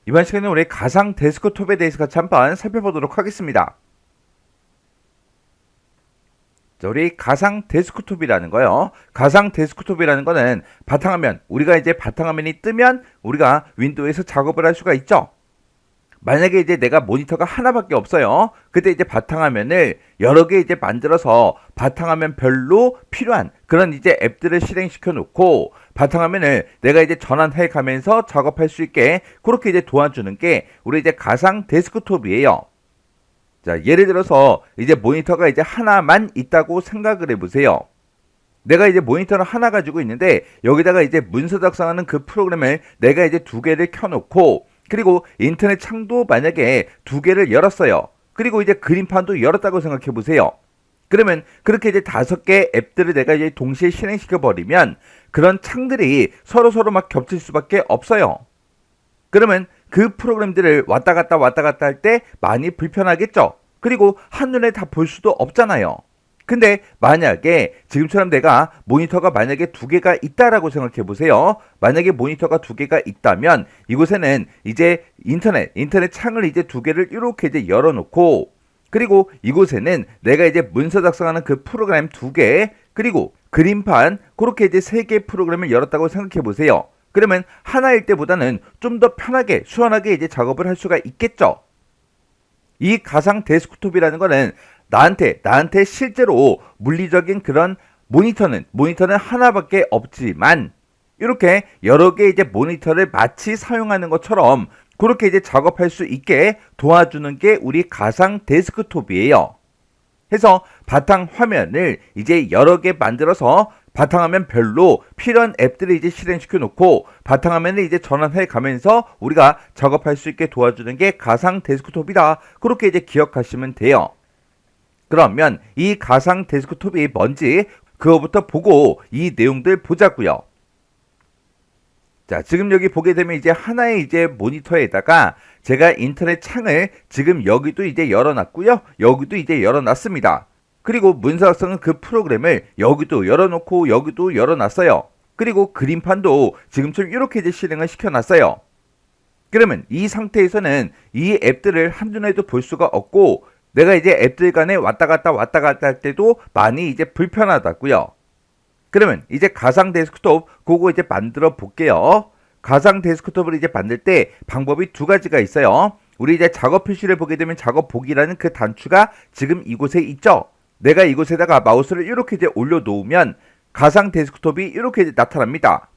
이번 시간에 우리 가상 데스크톱에 대해서 같이 한번 살펴보도록 하겠습니다. 자, 우리 가상 데스크톱이라는 거요. 가상 데스크톱이라는 거는 바탕화면, 우리가 이제 바탕화면이 뜨면 우리가 윈도우에서 작업을 할 수가 있죠. 만약에 이제 내가 모니터가 하나밖에 없어요. 그때 이제 바탕화면을 여러 개 이제 만들어서 바탕화면별로 필요한 그런 이제 앱들을 실행시켜 놓고 바탕화면을 내가 이제 전환해 가면서 작업할 수 있게 그렇게 이제 도와주는 게 우리 이제 가상 데스크톱이에요. 자, 예를 들어서 이제 모니터가 이제 하나만 있다고 생각을 해보세요. 내가 이제 모니터를 하나 가지고 있는데 여기다가 이제 문서 작성하는 그 프로그램을 내가 이제 두 개를 켜놓고 그리고 인터넷 창도 만약에 두 개를 열었어요. 그리고 이제 그림판도 열었다고 생각해 보세요. 그러면 그렇게 이제 5개 앱들을 내가 이제 동시에 실행시켜 버리면 그런 창들이 서로 막 겹칠 수밖에 없어요. 그러면 그 프로그램들을 왔다 갔다 할 때 많이 불편하겠죠. 그리고 한눈에 다 볼 수도 없잖아요. 근데 만약에 지금처럼 내가 모니터가 만약에 2개가 있다라고 생각해 보세요. 만약에 모니터가 2개가 있다면 이곳에는 이제 인터넷 창을 이제 2개를 이렇게 이제 열어놓고 그리고 이곳에는 내가 이제 문서 작성하는 그 프로그램 2개 그리고 그림판 그렇게 이제 3개 프로그램을 열었다고 생각해 보세요. 그러면 하나일 때보다는 좀 더 편하게 수월하게 이제 작업을 할 수가 있겠죠. 이 가상 데스크톱이라는 거는 나한테 실제로 물리적인 그런 모니터는 하나밖에 없지만 이렇게 여러 개 이제 모니터를 마치 사용하는 것처럼 그렇게 이제 작업할 수 있게 도와주는 게 우리 가상 데스크톱이에요. 해서 바탕 화면을 이제 여러 개 만들어서 바탕화면별로 필요한 앱들을 이제 실행시켜 놓고 바탕화면을 이제 전환해 가면서 우리가 작업할 수 있게 도와주는 게 가상 데스크톱이다. 그렇게 이제 기억하시면 돼요. 그러면 이 가상 데스크톱이 뭔지 그거부터 보고 이 내용들 보자고요. 자, 지금 여기 보게 되면 이제 하나의 이제 모니터에다가 제가 인터넷 창을 지금 여기도 이제 열어놨고요. 여기도 이제 열어놨습니다. 그리고 문서 작성은 그 프로그램을 여기도 열어놓고 여기도 열어놨어요. 그리고 그림판도 지금처럼 이렇게 이제 실행을 시켜놨어요. 그러면 이 상태에서는 이 앱들을 한눈에도 볼 수가 없고 내가 이제 앱들 간에 왔다 갔다 할 때도 많이 이제 불편하다고요. 그러면 이제 가상 데스크톱 그거 이제 만들어 볼게요. 가상 데스크톱을 이제 만들 때 방법이 2가지가 있어요. 우리 이제 작업 표시를 보게 되면 작업 보기라는 그 단추가 지금 이곳에 있죠. 내가 이곳에다가 마우스를 이렇게 이제 올려놓으면 가상 데스크톱이 이렇게 이제 나타납니다.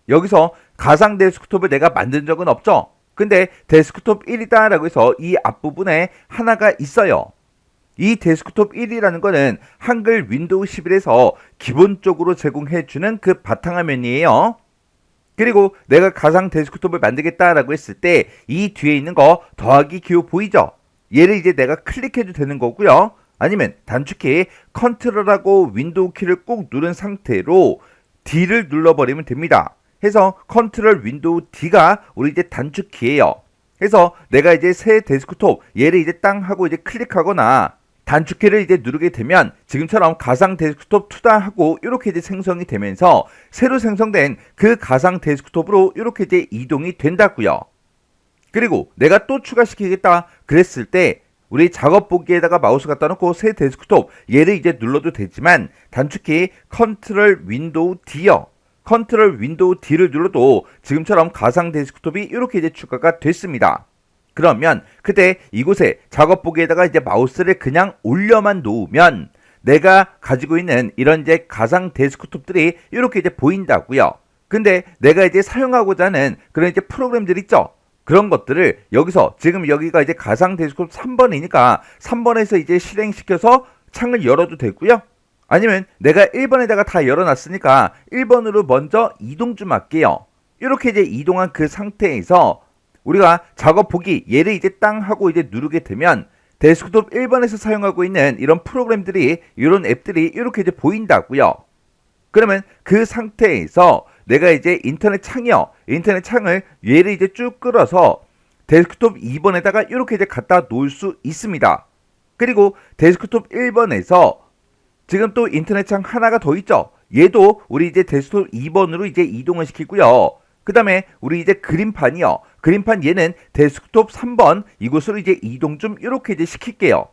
여기서 가상 데스크톱을 내가 만든 적은 없죠. 근데 데스크톱 1이다 라고 해서 이 앞부분에 하나가 있어요. 이 데스크톱 1이라는 거는 한글 윈도우 11에서 기본적으로 제공해주는 그 바탕화면이에요. 그리고 내가 가상 데스크톱을 만들겠다라고 했을 때 이 뒤에 있는 거 더하기 기호 보이죠? 얘를 이제 내가 클릭해도 되는 거고요. 아니면 단축키 컨트롤하고 윈도우 키를 꾹 누른 상태로 D를 눌러버리면 됩니다. 해서 컨트롤 윈도우 D가 우리 이제 단축키예요. 해서 내가 이제 새 데스크톱 얘를 이제 땅 하고 이제 클릭하거나 단축키를 이제 누르게 되면 지금처럼 가상 데스크톱 2다 하고 이렇게 이제 생성이 되면서 새로 생성된 그 가상 데스크톱으로 이렇게 이제 이동이 된다고요. 그리고 내가 또 추가시키겠다 그랬을 때 우리 작업 보기에다가 마우스 갖다 놓고 새 데스크톱 얘를 이제 눌러도 되지만 단축키 컨트롤 윈도우 D요. 컨트롤 윈도우 D를 눌러도 지금처럼 가상 데스크톱이 이렇게 이제 추가가 됐습니다. 그러면 그때 이곳에 작업 보기에다가 이제 마우스를 그냥 올려만 놓으면 내가 가지고 있는 이런 이제 가상 데스크톱들이 이렇게 이제 보인다고요. 근데 내가 이제 사용하고자 하는 그런 이제 프로그램들 있죠. 그런 것들을 여기서 지금 여기가 이제 가상 데스크톱 3번이니까 3번에서 이제 실행시켜서 창을 열어도 되고요. 아니면 내가 1번에다가 다 열어놨으니까 1번으로 먼저 이동 좀 할게요. 이렇게 이제 이동한 그 상태에서 우리가 작업 보기 얘를 이제 땅 하고 이제 누르게 되면 데스크톱 1번에서 사용하고 있는 이런 프로그램들이 이런 앱들이 이렇게 이제 보인다고요. 그러면 그 상태에서 내가 이제 인터넷 창을 얘를 이제 쭉 끌어서 데스크톱 2번에다가 이렇게 이제 갖다 놓을 수 있습니다. 그리고 데스크톱 1번에서 지금 또 인터넷 창 하나가 더 있죠. 얘도 우리 이제 데스크톱 2번으로 이제 이동을 시키고요. 그 다음에 우리 이제 그림판이요. 그림판 얘는 데스크톱 3번 이곳으로 이제 이동 좀 이렇게 이제 시킬게요.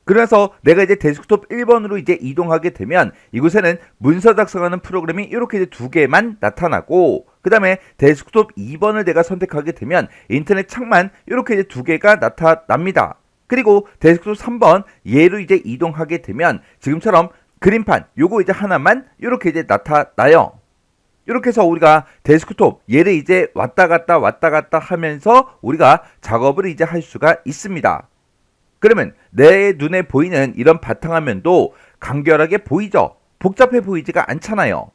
그래서 내가 이제 데스크톱 1번으로 이제 이동하게 되면 이곳에는 문서 작성하는 프로그램이 이렇게 이제 두 개만 나타나고, 그 다음에 데스크톱 2번을 내가 선택하게 되면 인터넷 창만 이렇게 이제 두 개가 나타납니다. 그리고 데스크톱 3번 얘로 이제 이동하게 되면 지금처럼 그림판 요거 이제 하나만 이렇게 이제 나타나요. 이렇게 해서 우리가 데스크톱 얘를 이제 왔다 갔다 하면서 우리가 작업을 이제 할 수가 있습니다. 그러면 내 눈에 보이는 이런 바탕화면도 간결하게 보이죠? 복잡해 보이지가 않잖아요.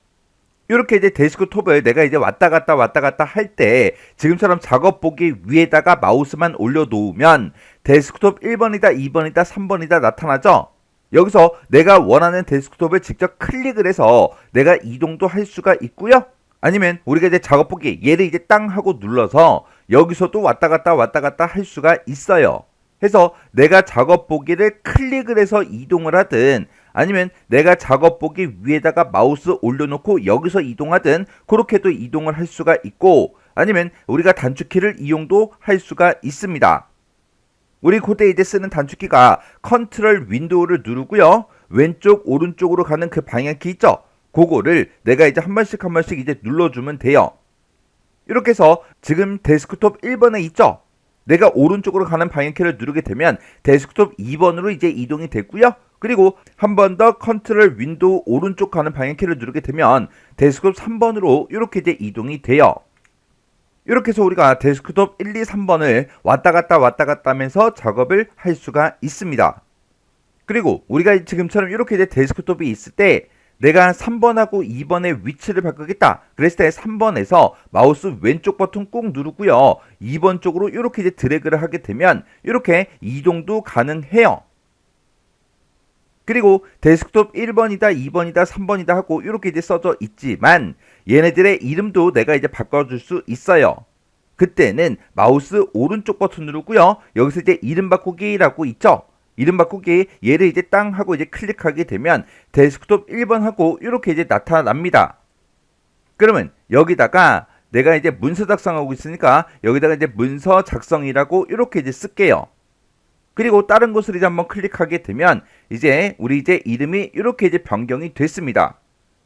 이렇게 이제 데스크톱을 내가 이제 왔다 갔다 할 때 지금처럼 작업 보기 위에다가 마우스만 올려놓으면 데스크톱 1번이다, 2번이다, 3번이다 나타나죠? 여기서 내가 원하는 데스크톱을 직접 클릭을 해서 내가 이동도 할 수가 있고요. 아니면 우리가 이제 작업 보기 얘를 이제 땅 하고 눌러서 여기서도 왔다 갔다 할 수가 있어요. 해서 내가 작업 보기를 클릭을 해서 이동을 하든 아니면 내가 작업 보기 위에다가 마우스 올려놓고 여기서 이동하든 그렇게도 이동을 할 수가 있고, 아니면 우리가 단축키를 이용도 할 수가 있습니다. 우리 그때 이제 쓰는 단축키가 컨트롤 윈도우를 누르고요. 왼쪽 오른쪽으로 가는 그 방향키 있죠? 그거를 내가 이제 한 번씩 이제 눌러주면 돼요. 이렇게 해서 지금 데스크톱 1번에 있죠? 내가 오른쪽으로 가는 방향키를 누르게 되면 데스크톱 2번으로 이제 이동이 됐고요. 그리고 한 번 더 컨트롤 윈도우 오른쪽 가는 방향키를 누르게 되면 데스크톱 3번으로 이렇게 이제 이동이 돼요. 이렇게 해서 우리가 데스크톱 1, 2, 3번을 왔다 갔다 하면서 작업을 할 수가 있습니다. 그리고 우리가 지금처럼 이렇게 이제 데스크톱이 있을 때 내가 3번하고 2번의 위치를 바꾸겠다. 그랬을 때 3번에서 마우스 왼쪽 버튼 꾹 누르고요. 2번 쪽으로 이렇게 이제 드래그를 하게 되면 이렇게 이동도 가능해요. 그리고 데스크톱 1번이다, 2번이다, 3번이다 하고 이렇게 이제 써져 있지만 얘네들의 이름도 내가 이제 바꿔줄 수 있어요. 그때는 마우스 오른쪽 버튼 누르고요. 여기서 이제 이름 바꾸기라고 있죠. 이름 바꾸기 얘를 이제 땅 하고 이제 클릭하게 되면 데스크톱 1번 하고 이렇게 이제 나타납니다. 그러면 여기다가 내가 이제 문서 작성하고 있으니까 여기다가 이제 문서 작성이라고 이렇게 이제 쓸게요. 그리고 다른 곳을 이제 한번 클릭하게 되면 이제 우리 이제 이름이 이렇게 이제 변경이 됐습니다.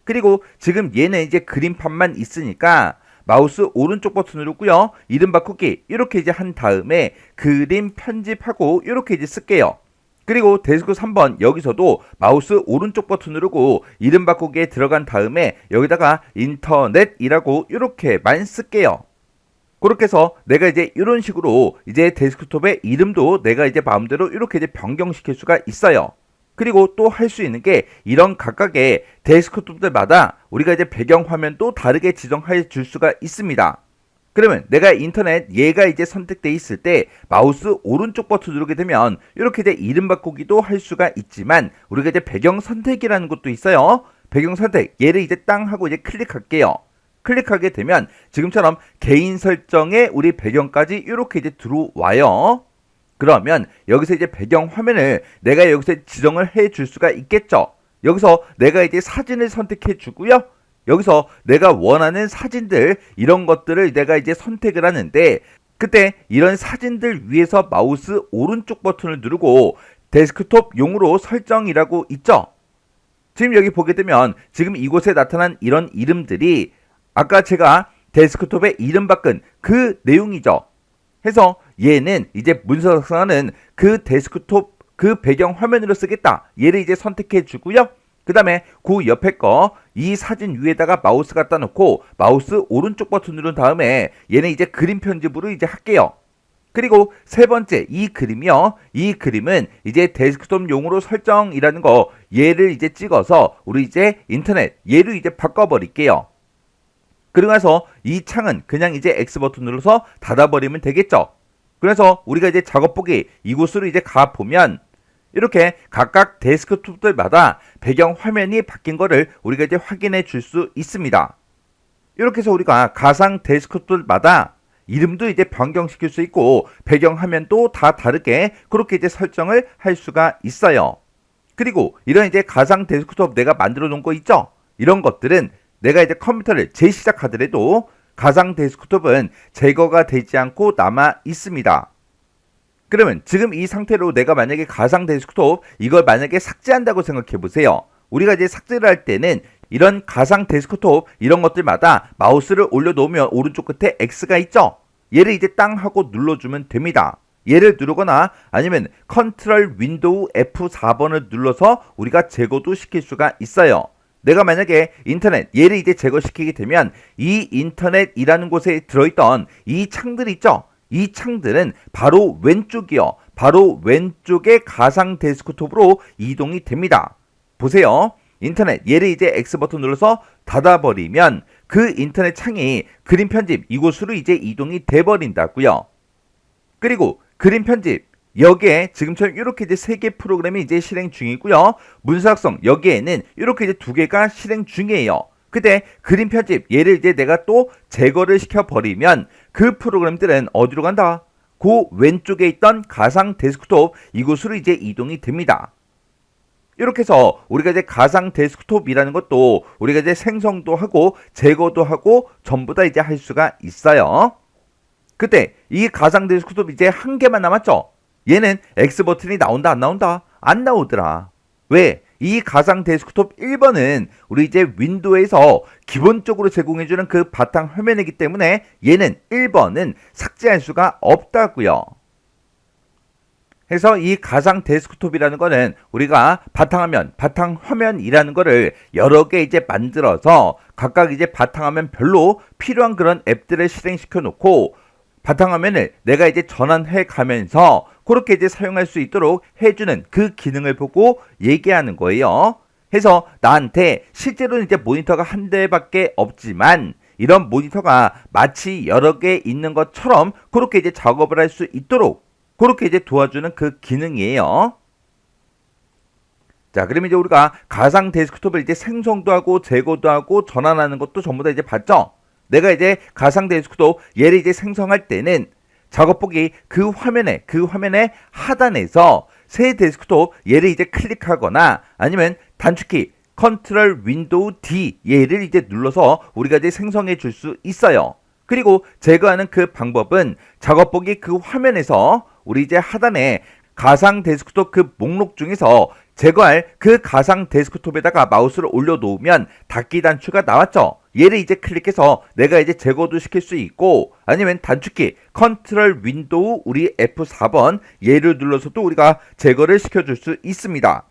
그리고 지금 얘는 이제 그림판만 있으니까 마우스 오른쪽 버튼 누르고요. 이름 바꾸기 이렇게 이제 한 다음에 그림 편집하고 이렇게 이제 쓸게요. 그리고 데스크 3번 여기서도 마우스 오른쪽 버튼 누르고 이름 바꾸기에 들어간 다음에 여기다가 인터넷이라고 이렇게만 쓸게요. 그렇게 해서 내가 이제 이런 식으로 이제 데스크톱의 이름도 내가 이제 마음대로 이렇게 이제 변경시킬 수가 있어요. 그리고 또 할 수 있는 게 이런 각각의 데스크톱들마다 우리가 이제 배경화면도 다르게 지정해 줄 수가 있습니다. 그러면 내가 인터넷 얘가 이제 선택돼 있을 때 마우스 오른쪽 버튼 누르게 되면 이렇게 이제 이름 바꾸기도 할 수가 있지만 우리가 이제 배경 선택이라는 것도 있어요. 배경 선택 얘를 이제 땅 하고 이제 클릭할게요. 클릭하게 되면 지금처럼 개인 설정에 우리 배경까지 이렇게 이제 들어와요. 그러면 여기서 이제 배경 화면을 내가 여기서 지정을 해 줄 수가 있겠죠. 여기서 내가 이제 사진을 선택해 주고요. 여기서 내가 원하는 사진들 이런 것들을 내가 이제 선택을 하는데 그때 이런 사진들 위에서 마우스 오른쪽 버튼을 누르고 데스크톱 용으로 설정이라고 있죠. 지금 여기 보게 되면 지금 이곳에 나타난 이런 이름들이 아까 제가 데스크톱에 이름 바꾼 그 내용이죠. 해서 얘는 이제 문서 작성하는 그 데스크톱 그 배경 화면으로 쓰겠다. 얘를 이제 선택해 주고요. 그 다음에 그 옆에 거 이 사진 위에다가 마우스 갖다 놓고 마우스 오른쪽 버튼 누른 다음에 얘는 이제 그림 편집으로 이제 할게요. 그리고 세 번째 이 그림이요. 이 그림은 이제 데스크톱용으로 설정이라는 거 얘를 이제 찍어서 우리 이제 인터넷 얘로 이제 바꿔버릴게요. 그리고 나서 이 창은 그냥 이제 X 버튼 눌러서 닫아버리면 되겠죠. 그래서 우리가 이제 작업 보기 이곳으로 이제 가 보면 이렇게 각각 데스크톱들마다 배경 화면이 바뀐 거를 우리가 이제 확인해 줄 수 있습니다. 이렇게 해서 우리가 가상 데스크톱들마다 이름도 이제 변경시킬 수 있고 배경 화면도 다 다르게 그렇게 이제 설정을 할 수가 있어요. 그리고 이런 이제 가상 데스크톱 내가 만들어 놓은 거 있죠? 이런 것들은 내가 이제 컴퓨터를 재시작하더라도 가상 데스크톱은 제거가 되지 않고 남아 있습니다. 그러면 지금 이 상태로 내가 만약에 가상 데스크톱 이걸 만약에 삭제한다고 생각해 보세요. 우리가 이제 삭제를 할 때는 이런 가상 데스크톱 이런 것들마다 마우스를 올려놓으면 오른쪽 끝에 X가 있죠. 얘를 이제 땅 하고 눌러주면 됩니다. 얘를 누르거나 아니면 컨트롤 윈도우 F4번을 눌러서 우리가 제거도 시킬 수가 있어요. 내가 만약에 인터넷 얘를 이제 제거시키게 되면 이 인터넷이라는 곳에 들어있던 이 창들 있죠. 이 창들은 바로 왼쪽이요. 바로 왼쪽의 가상 데스크톱으로 이동이 됩니다. 보세요. 인터넷 얘를 이제 X버튼 눌러서 닫아버리면 그 인터넷 창이 그림 편집 이곳으로 이제 이동이 돼버린다고요. 그리고 그림 편집 여기에 지금처럼 이렇게 이제 3개 프로그램이 이제 실행 중이고요. 문서 작성 여기에는 이렇게 이제 2개가 실행 중이에요. 그때 그림 편집 얘를 이제 내가 또 제거를 시켜버리면 그 프로그램들은 어디로 간다? 그 왼쪽에 있던 가상 데스크톱 이곳으로 이제 이동이 됩니다. 이렇게 해서 우리가 이제 가상 데스크톱이라는 것도 우리가 이제 생성도 하고 제거도 하고 전부 다 이제 할 수가 있어요. 그때 이 가상 데스크톱 이제 한 개만 남았죠? 얘는 X 버튼이 나온다 안 나온다? 안 나오더라. 왜? 이 가상 데스크톱 1번은 우리 이제 윈도우에서 기본적으로 제공해주는 그 바탕 화면이기 때문에 얘는 1번은 삭제할 수가 없다고요. 그래서 이 가상 데스크톱이라는 거는 우리가 바탕화면, 바탕화면이라는 거를 여러 개 이제 만들어서 각각 이제 바탕화면별로 필요한 그런 앱들을 실행시켜 놓고 바탕화면을 내가 이제 전환해 가면서 그렇게 이제 사용할 수 있도록 해주는 그 기능을 보고 얘기하는 거예요. 해서 나한테 실제로는 이제 모니터가 한 대밖에 없지만 이런 모니터가 마치 여러 개 있는 것처럼 그렇게 이제 작업을 할 수 있도록 그렇게 이제 도와주는 그 기능이에요. 자, 그러면 이제 우리가 가상 데스크톱을 이제 생성도 하고 제거도 하고 전환하는 것도 전부 다 이제 봤죠? 내가 이제 가상 데스크톱 얘를 이제 생성할 때는 작업보기 그 화면에 하단에서 새 데스크톱 얘를 이제 클릭하거나 아니면 단축키 컨트롤 윈도우 D 얘를 이제 눌러서 우리가 이제 생성해 줄 수 있어요. 그리고 제거하는 그 방법은 작업보기 그 화면에서 우리 이제 하단에 가상 데스크톱 그 목록 중에서 제거할 그 가상 데스크톱에다가 마우스를 올려놓으면 닫기 단추가 나왔죠. 얘를 이제 클릭해서 내가 이제 제거도 시킬 수 있고 아니면 단축키 컨트롤 윈도우 우리 F4번 얘를 눌러서도 우리가 제거를 시켜줄 수 있습니다.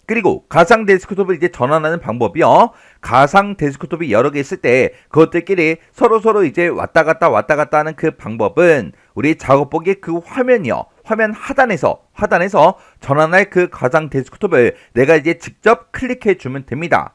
그리고 가상 데스크톱을 이제 전환하는 방법이요. 가상 데스크톱이 여러 개 있을 때 그것들끼리 서로 이제 왔다 갔다 하는 그 방법은 우리 작업보기 그 화면이요. 화면 하단에서 전환할 그 가상 데스크톱을 내가 이제 직접 클릭해 주면 됩니다.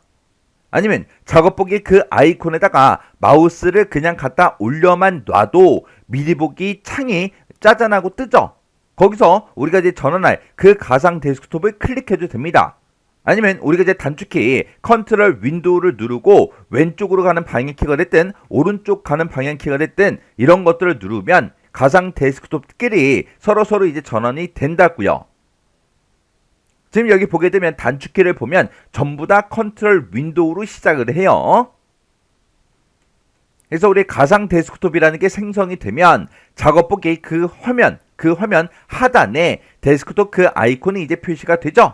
아니면 작업보기 그 아이콘에다가 마우스를 그냥 갖다 올려만 놔도 미리 보기 창이 짜잔하고 뜨죠. 거기서 우리가 이제 전환할 그 가상 데스크톱을 클릭해도 됩니다. 아니면 우리가 이제 단축키 컨트롤 윈도우를 누르고 왼쪽으로 가는 방향키가 됐든 오른쪽 가는 방향키가 됐든 이런 것들을 누르면 가상 데스크톱끼리 서로 이제 전환이 된다고요. 지금 여기 보게 되면 단축키를 보면 전부 다 컨트롤 윈도우로 시작을 해요. 그래서 우리 가상 데스크톱이라는 게 생성이 되면 작업보기 그 화면 하단에 데스크톱 그 아이콘이 이제 표시가 되죠.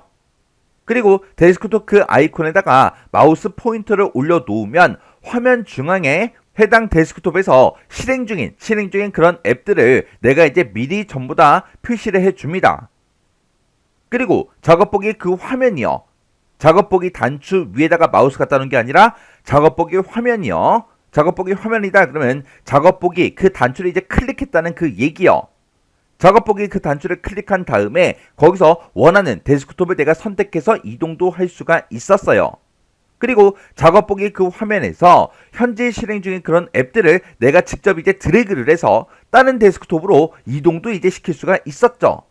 그리고 데스크톱 그 아이콘에다가 마우스 포인터를 올려놓으면 화면 중앙에 해당 데스크톱에서 실행 중인 그런 앱들을 내가 이제 미리 전부 다 표시를 해줍니다. 그리고 작업보기 그 화면이요. 작업보기 단추 위에다가 마우스 갖다 놓은 게 아니라 작업보기 화면이요. 작업보기 화면이다 그러면 작업보기 그 단추를 이제 클릭했다는 그 얘기요. 작업보기 그 단추를 클릭한 다음에 거기서 원하는 데스크톱을 내가 선택해서 이동도 할 수가 있었어요. 그리고 작업보기 그 화면에서 현재 실행 중인 그런 앱들을 내가 직접 이제 드래그를 해서 다른 데스크톱으로 이동도 이제 시킬 수가 있었죠.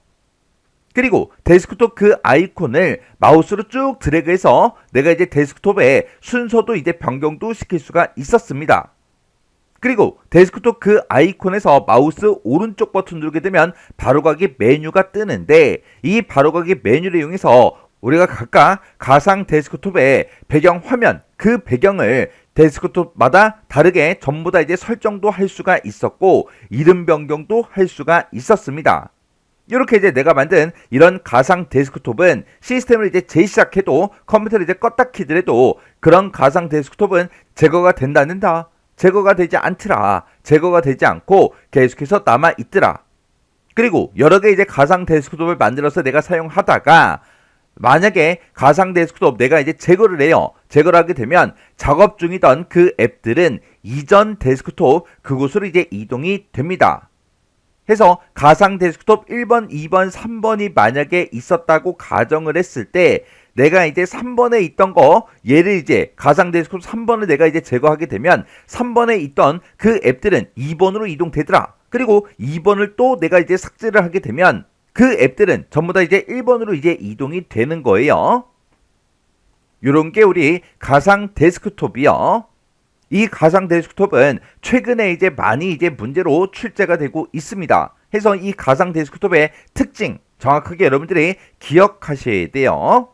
그리고 데스크톱 그 아이콘을 마우스로 쭉 드래그해서 내가 이제 데스크톱의 순서도 이제 변경도 시킬 수가 있었습니다. 그리고 데스크톱 그 아이콘에서 마우스 오른쪽 버튼 누르게 되면 바로가기 메뉴가 뜨는데 이 바로가기 메뉴를 이용해서 우리가 각각 가상 데스크톱의 배경 화면 그 배경을 데스크톱마다 다르게 전부 다 이제 설정도 할 수가 있었고 이름 변경도 할 수가 있었습니다. 이렇게 이제 내가 만든 이런 가상 데스크톱은 시스템을 이제 재시작해도 컴퓨터를 이제 껐다 키더라도 그런 가상 데스크톱은 제거가 된다는다. 제거가 되지 않더라. 제거가 되지 않고 계속해서 남아 있더라. 그리고 여러 개 이제 가상 데스크톱을 만들어서 내가 사용하다가 만약에 가상 데스크톱 내가 이제 제거를 해요. 제거를 하게 되면 작업 중이던 그 앱들은 이전 데스크톱 그곳으로 이제 이동이 됩니다. 해서 가상 데스크톱 1번, 2번, 3번이 만약에 있었다고 가정을 했을 때 내가 이제 3번에 있던 거 얘를 이제 가상 데스크톱 3번을 내가 이제 제거하게 되면 3번에 있던 그 앱들은 2번으로 이동되더라. 그리고 2번을 또 내가 이제 삭제를 하게 되면 그 앱들은 전부 다 이제 1번으로 이제 이동이 되는 거예요. 요런 게 우리 가상 데스크톱이요. 이 가상 데스크톱은 최근에 이제 많이 이제 문제로 출제가 되고 있습니다. 해서 이 가상 데스크톱의 특징 정확하게 여러분들이 기억하셔야 돼요.